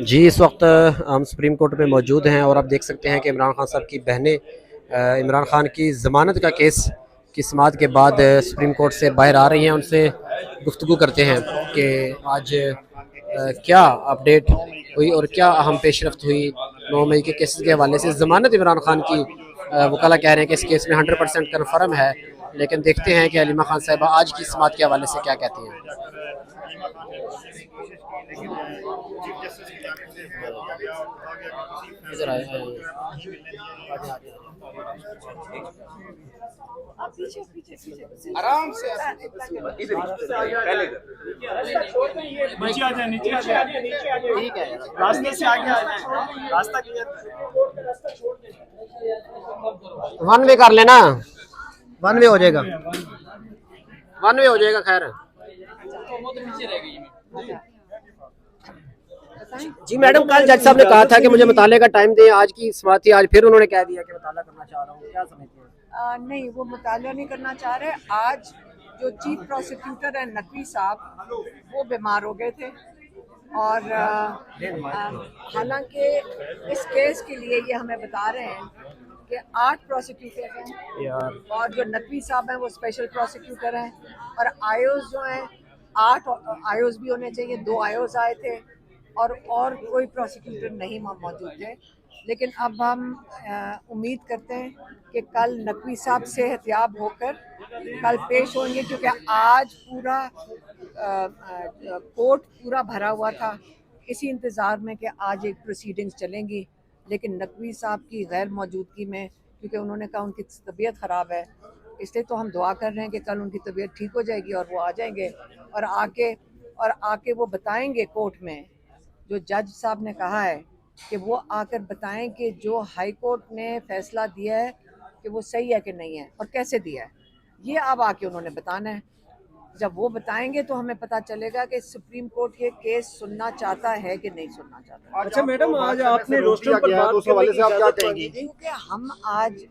جی اس وقت ہم supreme court میں موجود ہیں اور آپ دیکھ سکتے ہیں کہ عمران خان صاحب کی بہنیں عمران خان کی ضمانت کا کیس کی سماعت کے بعد سپریم کورٹ سے باہر آ رہی ہیں. ان سے گفتگو کرتے ہیں کہ آج کیا اپڈیٹ ہوئی اور کیا اہم پیش رفت ہوئی 9 مئی کے کیسز کے حوالے سے. ضمانت عمران خان کی وکلاء کہہ رہے ہیں کہ اس کیس میں 100% کنفرم ہے، لیکن دیکھتے ہیں کہ حلیمہ خان صاحبہ آج کی سماعت کے حوالے سے کیا کہتی ہیں. ادھر آئے آرام سے نیچے آ جائیں، نیچے آ جائیں، ٹھیک ہے. راستے سے آگے آ جائیں، راستہ کلیئر ون وے کر لینا، ون وے ہو جائے گا، ون وے ہو جائے گا. خیر جی میڈم، کل جج صاحب نے کہا تھا کہ مجھے مطالعے کا ٹائم دیں. آج کی سماعت تھی، آج پھر انہوں نے کہہ دیا کہ مطالعہ کرنا چاہ رہا ہوں. کیا سمجھتے ہیں؟ نہیں، وہ مطالعہ نہیں کرنا چاہ رہے. آج جو چیف پروسیکیوٹر ہیں نقوی صاحب، وہ بیمار ہو گئے تھے، اور حالانکہ اس کیس کے لیے یہ ہمیں بتا رہے ہیں کہ 8 پروسیکیوٹر ہیں، اور جو نقوی صاحب ہیں وہ اسپیشل پروسیکیوٹر ہیں، اور آئیوز جو ہیں 8 آئیوز بھی ہونے چاہیے. 2 آئیوز آئے تھے اور کوئی پروسیکیوٹر نہیں موجود تھے. لیکن اب ہم امید کرتے ہیں کہ کل نقوی صاحب صحت یاب ہو کر کل پیش ہوں گے، کیونکہ آج پورا کورٹ پورا بھرا ہوا تھا اسی انتظار میں کہ آج ایک پروسیڈنگز چلیں گی. لیکن نقوی صاحب کی غیر موجودگی میں، کیونکہ انہوں نے کہا ان کی طبیعت خراب ہے، اس لیے تو ہم دعا کر رہے ہیں کہ کل ان کی طبیعت ٹھیک ہو جائے گی اور وہ آ جائیں گے اور آ کے وہ بتائیں گے کورٹ میں. جو جج صاحب نے کہا ہے کہ وہ آ کر بتائیں کہ جو ہائی کورٹ نے فیصلہ دیا ہے کہ وہ صحیح ہے کہ نہیں ہے اور کیسے دیا ہے. یہ اب آ کے انہوں نے بتانا ہے. جب وہ بتائیں گے تو ہمیں پتہ چلے گا کہ سپریم کورٹ یہ کیس سننا چاہتا ہے کہ نہیں سننا چاہتا. اچھا میڈم، آج آپ نے روسٹر پر بات اس حوالے سے آپ کیا کہیں گی؟ کیونکہ ہم آج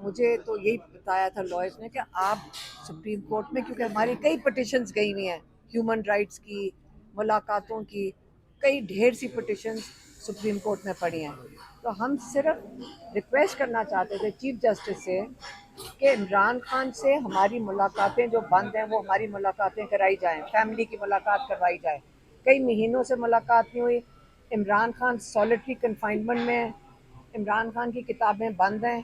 مجھے تو یہی بتایا تھا لائرز نے کہ آپ سپریم کورٹ میں، کیونکہ ہماری کئی پٹیشنز گئی ہوئی ہیں ہیومن رائٹس کی، ملاقاتوں کی، کئی ڈھیر سی پٹیشنز سپریم کورٹ میں پڑی ہیں. تو ہم صرف ریکویسٹ کرنا چاہتے تھے چیف جسٹس سے کہ عمران خان سے ہماری ملاقاتیں جو بند ہیں وہ ہماری ملاقاتیں کرائی جائیں، فیملی کی ملاقات کروائی جائے. کئی مہینوں سے ملاقات نہیں ہوئی. عمران خان سولیٹری کنفائنمنٹ میں ہیں، عمران خان کی کتابیں بند ہیں،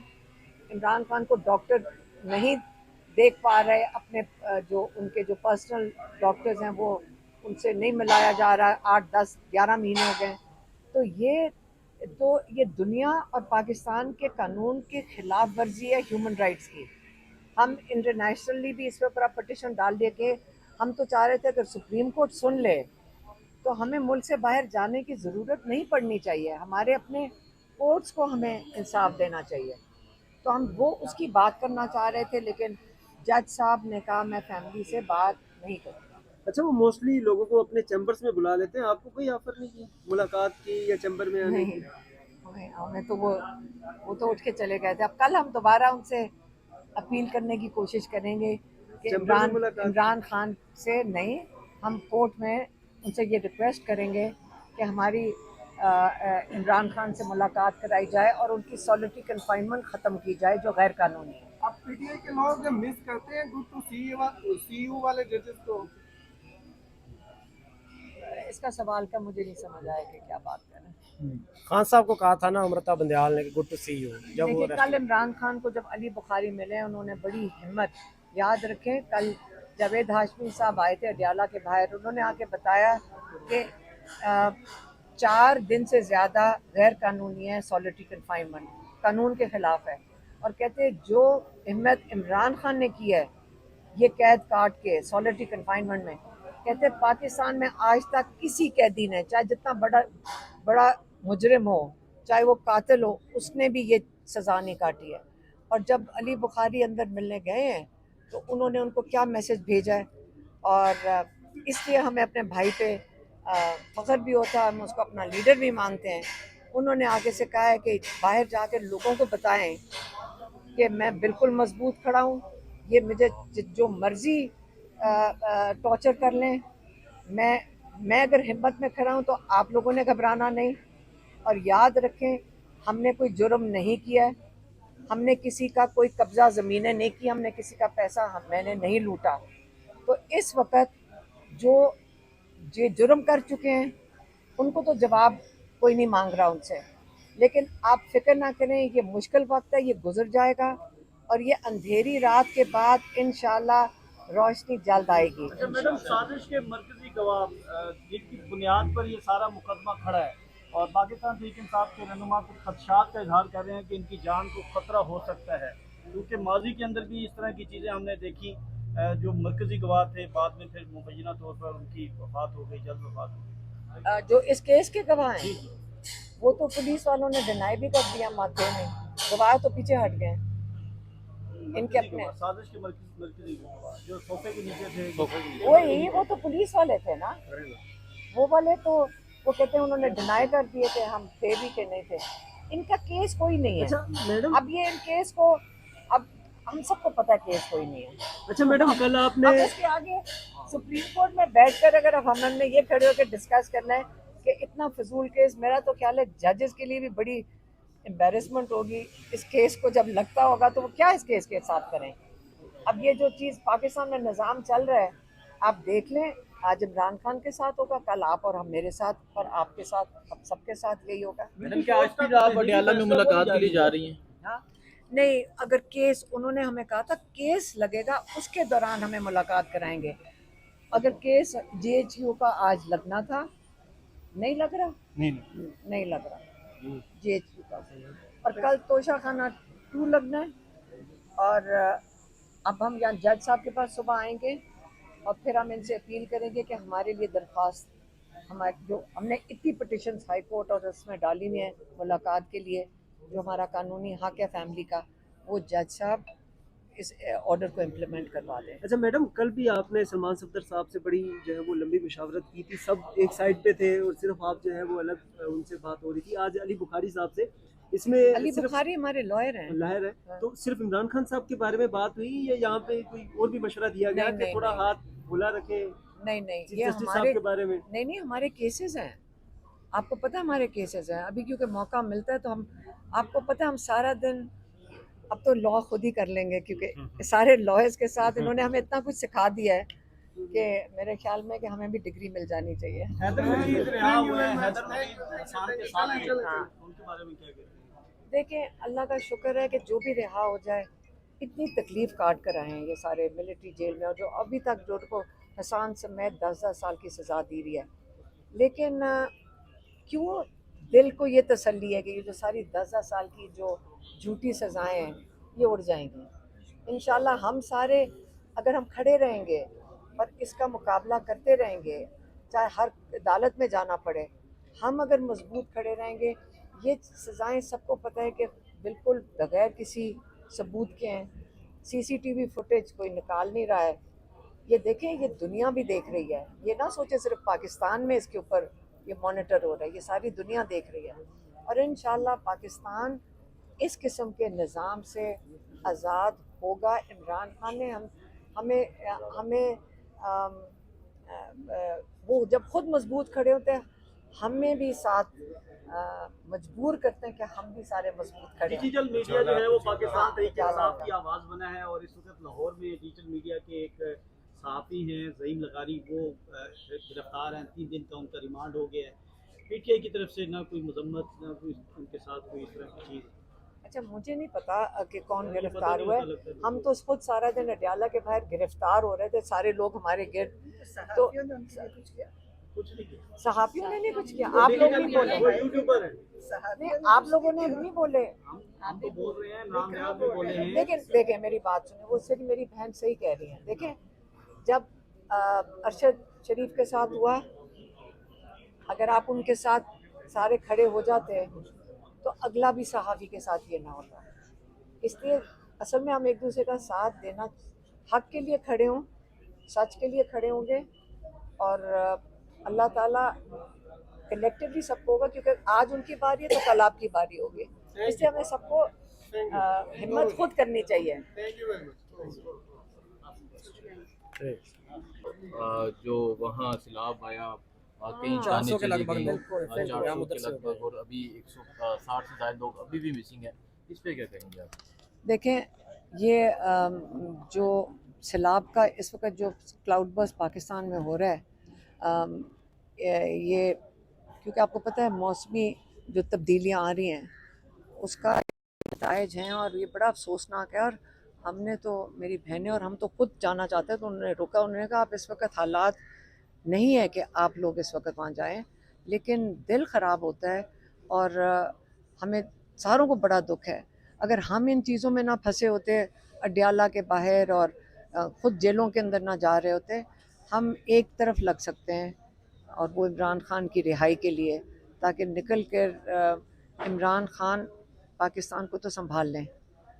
عمران خان کو ڈاکٹر نہیں دیکھ پا رہے، اپنے جو ان کے جو پرسنل ڈاکٹرز ہیں وہ ان سے نہیں ملایا جا رہا. 8 10 11 مہینے ہو گئے. تو یہ دنیا اور پاکستان کے قانون کے خلاف ورزی ہے ہیومن رائٹس کی. ہم انٹرنیشنلی بھی اس کے اوپر پٹیشن ڈال دیا کہ ہم تو چاہ رہے تھے اگر سپریم کورٹ سن لے تو ہمیں ملک سے باہر جانے کی ضرورت نہیں پڑنی چاہیے. ہمارے اپنے کورٹس کو ہمیں انصاف دینا چاہیے. تو ہم وہ اس کی بات کرنا چاہ رہے تھے، لیکن جج صاحب نے کہا میں فیملی سے بات نہیں کروں. اچھا، وہ موسٹلی لوگوں کو اپنے چیمبرز میں بلا لیتے ہیں، آپ کو کوئی آفر نہیں کی ملاقات کی یا چیمبر میں آنے کی؟ نہیں، ہمیں تو وہ تو اٹھ کے چلے گئے تھے. اب کل ہم دوبارہ ان سے اپیل کرنے کی کوشش کریں گے کہ چیمبر میں ملاقات عمران خان سے نہیں، ہم کورٹ میں ان سے یہ ریکویسٹ کریں گے کہ ہماری عمران خان سے ملاقات کرائی جائے اور ان کی سولیٹری کنفائنمنٹ ختم کی جائے جو غیر قانونی ہے. آپ پی ٹی آئی کے لوگ مس کرتے ہیں گڈ ٹو سی یو والے ججز کو؟ اس کا سوال کا مجھے نہیں سمجھ آیا کہ کیا بات کر رہے ہیں. خان صاحب کو کہا تھا نا امرتا بندیال نے کہ گڈ ٹو سی یو. جب وہ دیکھیے کل عمران خان کو جب علی بخاری ملے انہوں نے بڑی ہمت، یاد رکھیں کل جاوید ہاشمی صاحب آئے تھے اڈیالہ کے باہر، انہوں نے آ کے بتایا کہ 4 دن سے زیادہ غیر قانونی ہے سولیٹری کنفائنمنٹ، قانون کے خلاف ہے. اور کہتے جو ہمت عمران خان نے کی ہے یہ قید کاٹ کے سولیٹری کنفائنمنٹ میں، کہتے پاکستان میں آج تک کسی قیدی نے، چاہے جتنا بڑا مجرم ہو، چاہے وہ قاتل ہو، اس نے بھی یہ سزا نہیں کاٹی ہے. اور جب علی بخاری اندر ملنے گئے ہیں تو انہوں نے ان کو کیا میسج بھیجا ہے. اور اس لیے ہمیں اپنے بھائی پہ فخر بھی ہوتا ہے، ہم اس کو اپنا لیڈر بھی مانتے ہیں. انہوں نے آگے سے کہا ہے کہ باہر جا کے لوگوں کو بتائیں کہ میں بالکل مضبوط کھڑا ہوں، یہ مجھے جو مرضی ٹارچر کر لیں، मैं अगर हिम्मत में खड़ा हूँ तो आप लोगों ने घबराना नहीं, और याद रखें हमने कोई जुर्म नहीं किया है, हमने किसी का कोई कब्जा ज़मीनें नहीं की, हमने किसी का पैसा मैंने नहीं लूटा। तो इस वक्त जो ये जुर्म कर चुके हैं उनको तो जवाब कोई नहीं मांग रहा उनसे, लेकिन आप फिक्र ना करें, ये मुश्किल वक्त है, ये गुजर जाएगा, और ये अंधेरी रात के बाद इंशाल्लाह रोशनी जल्द आएगी। अच्छा मैडम, साजिश के मरकजी गवाह जिनकी बुनियाद पर ये सारा मुकदमा खड़ा है और पाकिस्तान तहरीक इंसाफ के रहनुमा कुछ खदशात का इजहार कर रहे हैं कि इनकी जान को खतरा हो सकता है, क्योंकि माजी के अंदर भी इस तरह की चीज़ें हमने देखी। जो मरकजी गवाह थे बाद में फिर मुबैना तौर पर उनकी वफात हो गई, जल्द वफात हो गई। जो इस केस के गवाह हैं वो तो पुलिस वालों ने डिनाई भी कर दिया, माथे में गवाह तो पीछे हट गए इनके अपने। साजिश के मरकजी गवाह जो सोफे के नीचे थे, वो तो पुलिस वाले थे ना, वो वाले तो वो कहते हैं उन्होंने डिनाई कर दिए थे, हम थे भी कि नहीं थे। इनका केस कोई नहीं है। अच्छा मैडम, अब ये इन केस को, अब हम सबको पता है केस कोई नहीं है। अच्छा मैडम, कल अब आपने इसके आगे सुप्रीम कोर्ट में बैठकर अगर अब हमने ये खड़े होकर डिस्कस करना है कि इतना फजूल केस, मेरा तो ख्याल है जजेस के लिए भी बड़ी एम्बेरसमेंट होगी इस केस को जब लगता होगा तो वो क्या इस केस के साथ करें। अब ये जो चीज़ पाकिस्तान में निज़ाम चल रहा है आप देख लें, आज इमरान खान के साथ होगा, कल आप और हम मेरे साथ, और आपके साथ, अब सबके साथ यही होगा। मैडम क्या आज फिर आप पटियाला में मुलाकात के लिए जा रही हैं? हाँ, नहीं, अगर केस, उन्होंने हमें कहा था केस लगेगा उसके दौरान हमें मुलाकात कराएंगे। अगर केस जेएचयू का आज लगना था, नहीं लग रहा, नहीं लग रहा जेएचयू का, और कल तोशा खाना 2 लगना है, और अब हम यहाँ जज साहब के पास सुबह आएंगे और फिर हम इनसे अपील करेंगे कि हमारे लिए दरख्वास्त, हमारे जो हमने इतनी पिटिशन्स हाई कोर्ट और उसमें डाली हुई हैं मुलाकात के लिए, जो हमारा कानूनी हक है फैमिली का, वो जज साहब इस ऑर्डर को इम्प्लीमेंट करवा दें। अच्छा मैडम, कल भी आपने सलमान सफदर साहब से बड़ी जो है वो लंबी मुशावरत की थी, सब एक साइड पे थे और सिर्फ आप जो है वो अलग उनसे बात हो रही थी। आज अली बुखारी साहब से, इसमें अली सिर्फ बुखारी हमारे लॉयर हैं। लहर है, तो सिर्फ इमरान खान साहब के बारे में बात हुई या यहाँ पे कोई और भी मशवरा दिया गया कि थोड़ा हाथ खुला रखे नहीं, ये जस्टिस साहब हमारे के बारे में? नहीं, हमारे केसेस हैं, आपको पता है हमारे केसेस हैं। अभी क्योंकि मौका मिलता है तो हम, आपको पता है हम सारा दिन, अब तो लॉ खुद ही कर लेंगे क्योंकि सारे लॉयर्स के साथ इन्होंने हमें इतना कुछ सिखा दिया है कि मेरे ख्याल में कि हमें भी डिग्री मिल जानी चाहिए। हैदर मजीद रिहा हुए हैं, हैदर मजीद इंसान के साथ हैं, उनके बारे में क्या कहते हैं? देखें, अल्लाह का शुक्र है कि जो भी रिहा हो जाए, इतनी तकलीफ़ काट कर आए हैं ये सारे मिलिट्री जेल में, और जो अभी तक जो को हसान समेत 10-10 साल की सज़ा दी हुई है, लेकिन क्यों दिल को ये तसल्ली है कि ये जो सारी 10-10 साल की जो झूठी सज़ाएँ हैं ये उड़ जाएंगी इंशाल्लाह। हम सारे अगर हम खड़े रहेंगे और इसका मुकाबला करते रहेंगे, चाहे हर अदालत में जाना पड़े, हम अगर मजबूत खड़े रहेंगे, ये सज़ाएँ सबको पता है कि बिल्कुल बगैर किसी सबूत के हैं। सीसीटीवी फुटेज कोई निकाल नहीं रहा है, ये देखें, ये दुनिया भी देख रही है, ये ना सोचे सिर्फ पाकिस्तान में इसके ऊपर ये मॉनिटर हो रहा है, ये सारी दुनिया देख रही है। और इंशाल्लाह पाकिस्तान इस किस्म के निज़ाम से आज़ाद होगा। इमरान खान ने हमें वो जब खुद मजबूत खड़े होते हैं, हमें भी साथ मजबूर करते हैं कि हम भी सारे मजबूत खड़े हों। डिजिटल मीडिया जो है वो पाकिस्तान तहरीक इंसाफ की आवाज़ बना है, और इस वक्त लाहौर में डिजिटल मीडिया के एक सहाफ़ी हैं ज़हीम लगारी, वो गिरफ्तार हैं, 3 दिन का उनका रिमांड हो गया है। पीटीआई की तरफ से ना कोई मजम्मत, ना कोई उनके साथ कोई इस तरह की चीज़। अच्छा, मुझे नहीं पता कि कौन गिरफ्तार हुआ है, हम तो खुद सारा दिन अडयाला के बाहर गिरफ्तार हो रहे थे, सारे लोग हमारे गिर्द, तो कुछ नहीं किया, सहाफ़ियों ने नहीं कुछ किया। आप लोग नहीं बोले, वो यूट्यूबर है, नहीं, आप लोगों ने नहीं बोले, हम तो बोल रहे हैं, नाम याद भी बोले हैं। लेकिन देखें मेरी बात सुने, वो सिर्फ मेरी बहन सही कह रही है। देखें, जब अरशद शरीफ के साथ हुआ, अगर आप उनके साथ सारे खड़े हो जाते तो अगला भी सहाफ़ी के साथ ये ना होता। इसलिए असल में हम एक दूसरे का साथ देना, हक के लिए खड़े हों, सच के लिए खड़े होंगे, और अल्लाह ताला कलेक्टिवली सबको होगा, क्योंकि आज उनकी बारी है तो कल आपकी बारी होगी। इसलिए हमें सबको हिम्मत खुद करनी चाहिए। जो वहाँ सैलाब आया कई 400 जानें के चली लगभग गई, लोग को इफेक्ट हुए हैं 400 उधर के से हो लगभग, और अभी 160 से ज़्यादा लोग अभी भी मिसिंग है। इस पे क्या कहेंगे आप? देखें, ये जो सैलाब का इस वक्त जो क्लाउड बर्स्ट पाकिस्तान में हो रहा है, ये क्योंकि आपको पता है मौसमी जो तब्दीलियां आ रही हैं उसका नताइज हैं, और ये बड़ा अफसोसनाक है। और हमने तो, मेरी बहनें और हम तो खुद जाना चाहते हैं, तो उन्होंने रोका। उन्होंने कहा आप इस वक्त हालात नहीं है कि आप लोग इस वक्त वहाँ जाएं, लेकिन दिल ख़राब होता है और हमें सारों को बड़ा दुख है। अगर हम इन चीज़ों में ना फंसे होते, अड्याला के बाहर और ख़ुद जेलों के अंदर ना जा रहे होते, हम एक तरफ लग सकते हैं और वो इमरान ख़ान की रिहाई के लिए, ताकि निकल कर इमरान ख़ान पाकिस्तान को तो संभाल लें।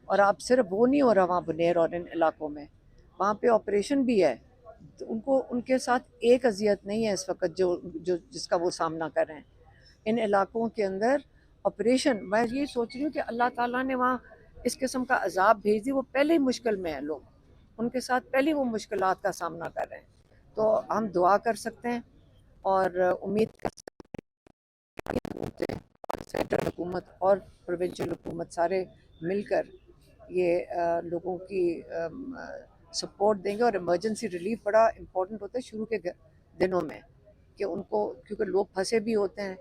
और अब सिर्फ वो नहीं हो रहा वहाँ बुनेर और इन इलाकों में, वहाँ पे ऑपरेशन भी है, तो उनको उनके साथ एक अजियत नहीं है इस वक्त जो जो जिसका वो सामना कर रहे हैं इन इलाकों के अंदर। ऑपरेशन, मैं ये सोच रही हूँ कि अल्लाह ताला ने वहाँ इस किस्म का अजाब भेज दी, वो पहले ही मुश्किल में हैं लोग, उनके साथ पहले ही वो मुश्किलात का सामना कर रहे हैं। तो हम दुआ कर सकते हैं और उम्मीद कर सकते हैं सेंट्रल हुकूमत और प्रोविंशियल हुकूमत सारे मिलकर ये लोगों की सपोर्ट देंगे। और इमरजेंसी रिलीफ बड़ा इम्पोर्टेंट होता है शुरू के दिनों में, कि उनको, क्योंकि लोग फंसे भी होते हैं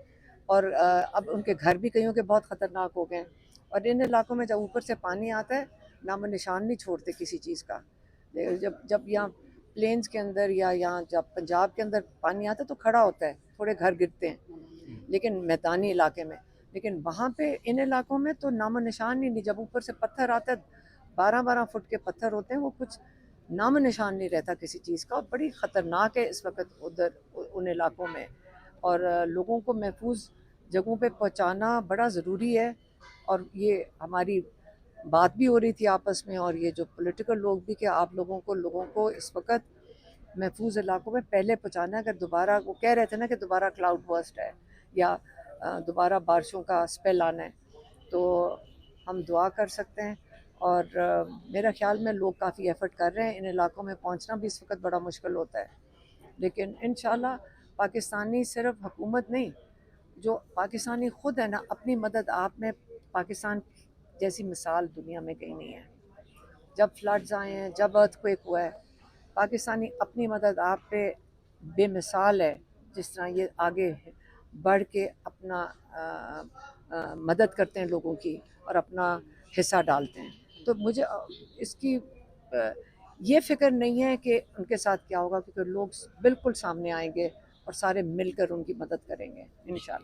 और अब उनके घर भी कईयों के बहुत ख़तरनाक हो गए हैं। और इन इलाकों में जब ऊपर से पानी आता है, नामो निशान नहीं छोड़ते किसी चीज़ का। जब जब यहाँ प्लेन्स के अंदर या यहाँ जब पंजाब के अंदर पानी आता है तो खड़ा होता है, थोड़े घर गिरते हैं, लेकिन मैदानी इलाके में, लेकिन वहाँ पे इन इलाकों में तो नामो निशान ही नहीं। जब ऊपर से पत्थर आता है, 12-12 फुट के पत्थर होते हैं, वो कुछ नामो निशान नहीं रहता किसी चीज़ का, और बड़ी ख़तरनाक है इस वक्त उधर उन इलाकों में। और लोगों को महफूज जगहों पे पहुंचाना बड़ा ज़रूरी है। और ये हमारी बात भी हो रही थी आपस में, और ये जो पॉलिटिकल लोग भी, कि आप लोगों को इस वक्त महफूज इलाकों में पहले पहुंचाना है। अगर दोबारा, वो कह रहे थे ना कि दोबारा क्लाउड बर्स्ट है या दोबारा बारिशों का स्पेल आना है, तो हम दुआ कर सकते हैं। और मेरा ख्याल में लोग काफ़ी एफ़र्ट कर रहे हैं, इन इलाकों में पहुंचना भी इस वक्त बड़ा मुश्किल होता है, लेकिन इंशाल्लाह पाकिस्तानी सिर्फ हुकूमत नहीं, जो पाकिस्तानी ख़ुद है ना, अपनी मदद आप में, पाकिस्तान जैसी मिसाल दुनिया में कहीं नहीं है। जब फ्लड्स आए हैं, जब अर्थक्वेक हुआ है, पाकिस्तानी अपनी मदद आप पे बेमिसाल है। जिस तरह ये आगे बढ़ के अपना मदद करते हैं लोगों की और अपना हिस्सा डालते हैं, तो मुझे इसकी ये फ़िक्र नहीं है कि उनके साथ क्या होगा, क्योंकि लोग बिल्कुल सामने आएंगे और सारे मिलकर उनकी मदद करेंगे इंशाल्लाह।